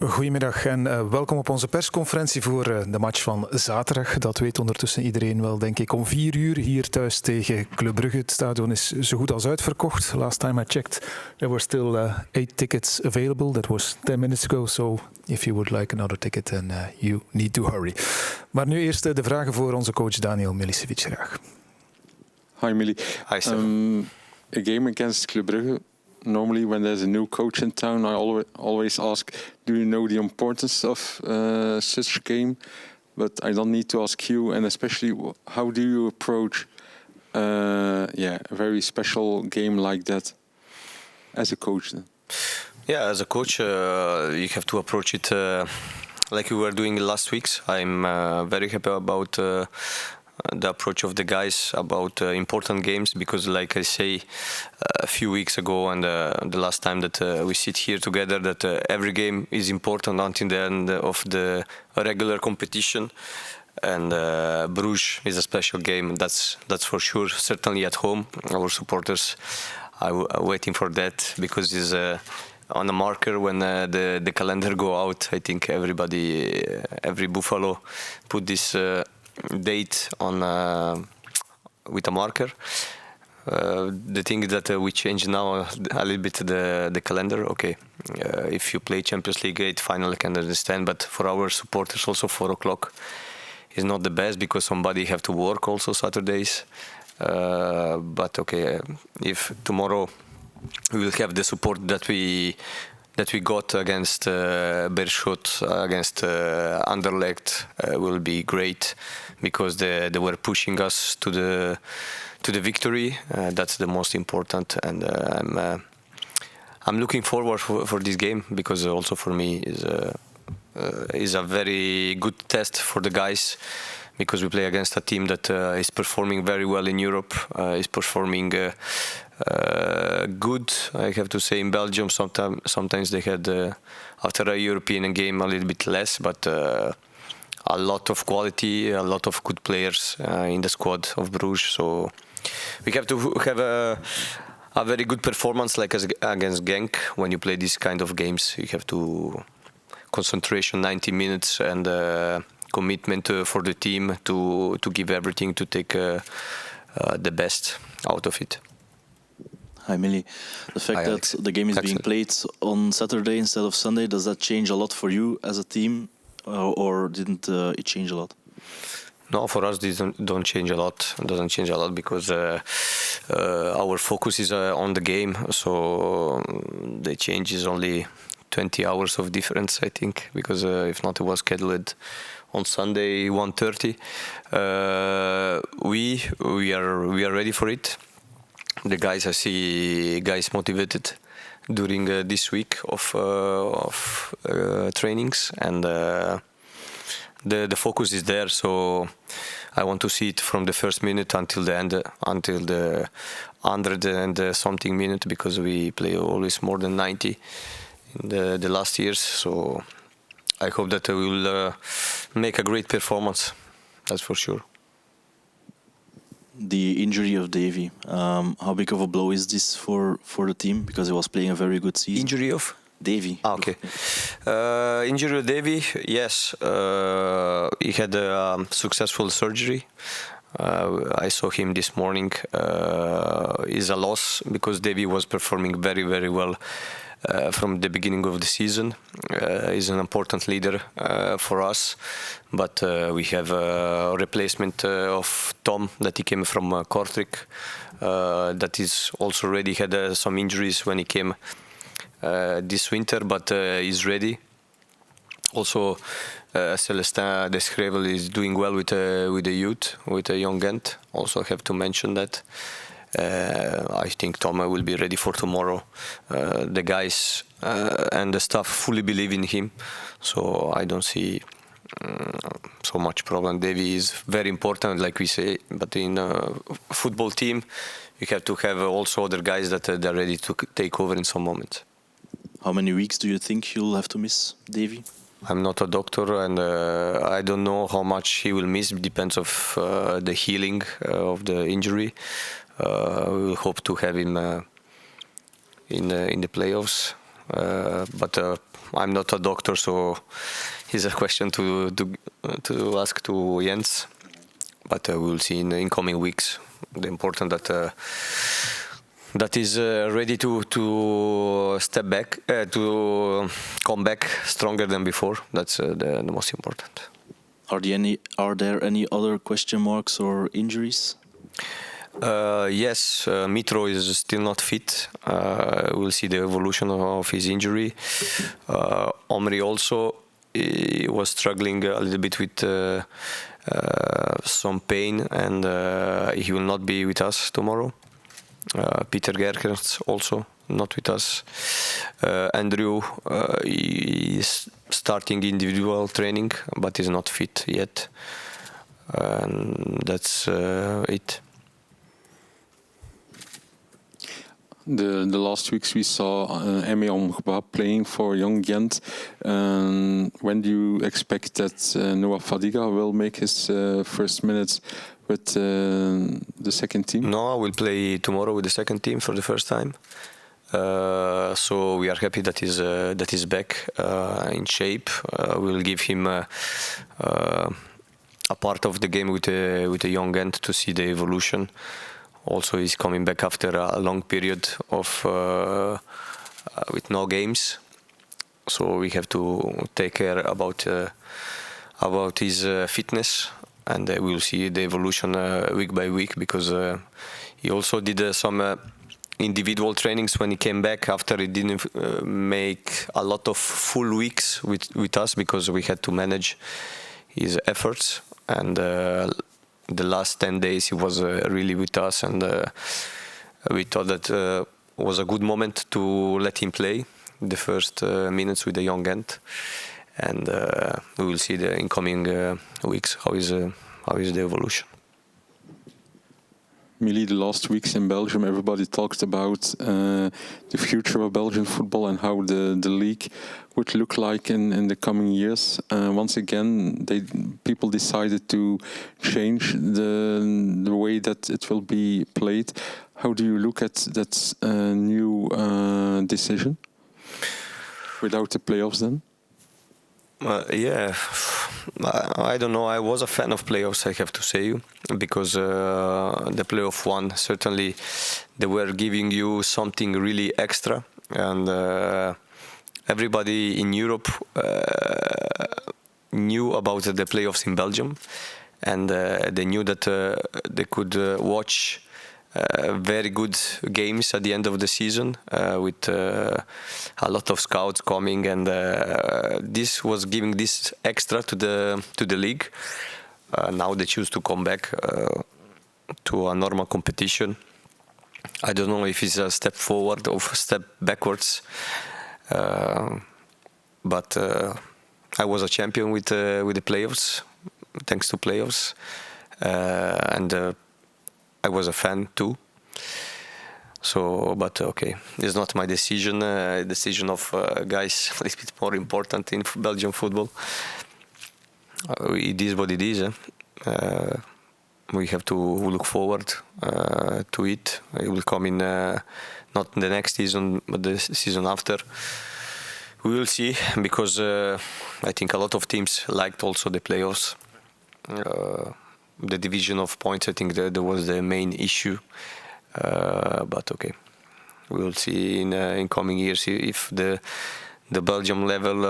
Goedemiddag en welkom op onze persconferentie voor de match van zaterdag. Dat weet ondertussen iedereen wel, denk ik. Om 4 uur hier thuis tegen Club Brugge. Het stadion is zo goed als uitverkocht. Last time I checked, there were still 8 tickets available. That was 10 minutes ago. So if you would like another ticket, then you need to hurry. Maar nu eerst de vragen voor onze coach Daniel Milicevic graag. Hi Millie. Hi Stefan. A game against Club Brugge. Normally, when there's a new coach in town, I always ask, do you know the importance of such a game? But I don't need to ask you, and especially, how do you approach a very special game like that as a coach? Then? Yeah, as a coach, you have to approach it like we were doing last weeks. I'm very happy about the approach of the guys about important games, because like I say a few weeks ago and the last time that we sit here together, that every game is important until the end of the regular competition, and Bruges is a special game, that's for sure. Certainly at home, our supporters are waiting for that, because it's on a marker when the calendar go out. I think every Buffalo put this date on with a marker. The thing is that we change now a little bit the calendar. Okay, if you play Champions League 8 final, I can understand, but for our supporters also 4 o'clock is not the best, because somebody have to work also Saturdays. But okay, if tomorrow we will have the support that we got against Beerschot, against Anderlecht, will be great, because they were pushing us to the victory. That's the most important, and I'm looking forward for this game, because also for me is a very good test for the guys, because we play against a team that is performing very well in Europe, is performing good, I have to say. In Belgium, sometimes they had after a European game a little bit less, but a lot of quality, a lot of good players in the squad of Bruges. So we have to have a very good performance, like against Genk. When you play these kind of games, you have to concentration 90 minutes and commitment for the team to give everything to take the best out of it. Hi Millie. The fact that the game is being played on Saturday instead of Sunday, does that change a lot for you as a team, or didn't it change a lot? No, for us this don't change a lot. It doesn't change a lot, because our focus is on the game. So the change is only 20 hours of difference, I think, because if not, it was scheduled on Sunday 1:30. We are ready for it. The guys, I see guys motivated during this week of trainings, and the focus is there. So I want to see it from the first minute until the end, until the 100 and something minute, because we play always more than 90 in the last years. So I hope that we will make a great performance. That's for sure. The injury of Davy, how big of a blow is this for the team? Because he was playing a very good season. Injury of? Davy. Okay. Injury of Davy, yes. He had a successful surgery. I saw him this morning. Is a loss, because Davy was performing very, very well from the beginning of the season. He's an important leader for us, but we have a replacement of Tom, that he came from Kortrijk, that is also already had some injuries when he came this winter, but is ready. Also, Celestin Deschrevel is doing well with the youth, with the young Gent. Also, I have to mention that. I think Tom will be ready for tomorrow. The guys and the staff fully believe in him, so I don't see so much problem. Davy is very important, like we say, but in a football team, you have to have also other guys that they're ready to take over in some moment. How many weeks do you think you'll have to miss Davy? I'm not a doctor, and I don't know how much he will miss. It depends of the healing of the injury. We will hope to have him in the playoffs. but I'm not a doctor, so it's a question to ask to Jens. But we'll see in the incoming weeks. The important that is ready to step back, to come back stronger than before. That's the most important. Are there any other question marks or injuries? Yes, Mitro is still not fit. We'll see the evolution of his injury. Omri also, he was struggling a little bit with some pain, and he will not be with us tomorrow. Peter Gerkens also not with us. Andrew is starting individual training, but is not fit yet. And that's it. The last weeks we saw Emi Omgba playing for Young Gent. When do you expect that Noah Fadiga will make his first minutes with the second team? Noah will play tomorrow with the second team for the first time. So we are happy that he's back in shape. We'll give him a part of the game with the Young Gent to see the evolution. Also, he's coming back after a long period of with no games, so we have to take care about his fitness, and we'll see the evolution week by week, because he also did some individual trainings when he came back after he didn't make a lot of full weeks with us, because we had to manage his efforts. And the last 10 days he was really with us, and we thought that was a good moment to let him play the first minutes with the Young Gent, and we will see the incoming weeks how is the evolution. Millie, the last weeks in Belgium, everybody talked about the future of Belgian football and how the league would look like in the coming years. Once again, people decided to change the way that it will be played. How do you look at that new decision without the playoffs then? Yeah, I don't know. I was a fan of playoffs, I have to say, because the playoff one, certainly they were giving you something really extra, and everybody in Europe knew about the playoffs in Belgium, and they knew that they could watch very good games at the end of the season with a lot of scouts coming, and this was giving this extra to the league. Now they choose to come back to a normal competition. I don't know if it's a step forward or a step backwards, but I was a champion with the playoffs, thanks to playoffs, and I was a fan too. So, but okay, it's not my decision. Decision of guys a little bit more important in Belgian football. It is what it is. We have to look forward to it. It will come in not the next season, but the season after. We will see, because I think a lot of teams liked also the playoffs. The division of points, I think that was the main issue. But okay, we will see in coming years if the Belgium level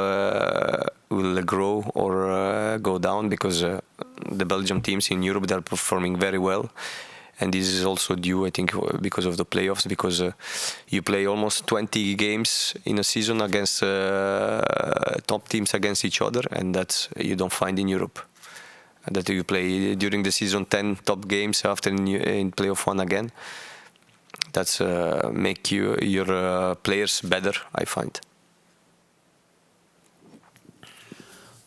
will grow or go down, because the Belgian teams in Europe, they are performing very well, and this is also due, I think, because of the playoffs, because you play almost 20 games in a season against top teams against each other, and that you don't find in Europe. That you play during the season 10 top games after in playoff one again. That's make your players better, I find.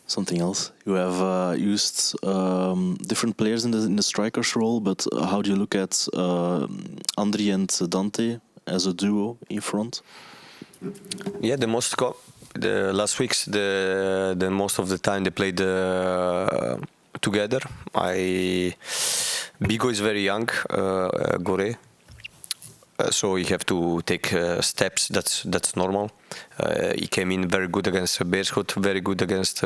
Something else. You have used different players in the strikers role, but how do you look at Andri and Dante as a duo in front? Yeah, the last weeks, the most of the time they played together. Bigo is very young, Gore. So you have to take steps. That's normal. He came in very good against Beerschot, very good against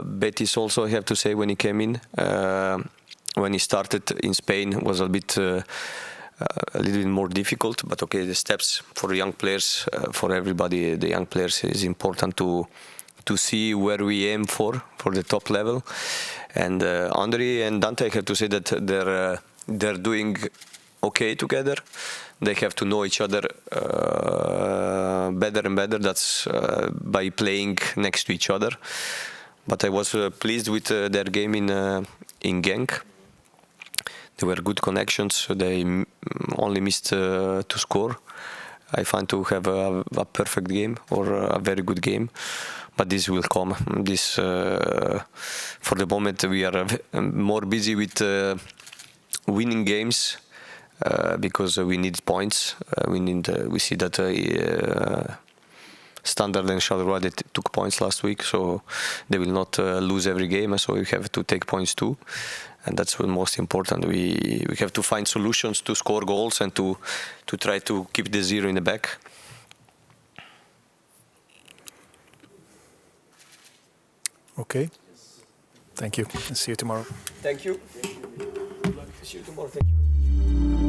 Betis. Also, I have to say when he came in, when he started in Spain was a little bit more difficult. But okay, the steps for young players, for everybody, the young players is important to see where we aim for the top level. And Andre and Dante, I have to say that they're doing okay together. They have to know each other better and better. That's by playing next to each other. But I was pleased with their game in Genk. There were good connections. They only missed to score. I find to have a perfect game or a very good game. But this will come. This for the moment we are more busy with winning games. Because we need points. We see that Standard and Charleroi they took points last week, so they will not lose every game. So we have to take points too, and that's what most important. We have to find solutions to score goals and to try to keep the zero in the back. Okay. Thank you. And see you tomorrow. Thank you. See you tomorrow. Thank you.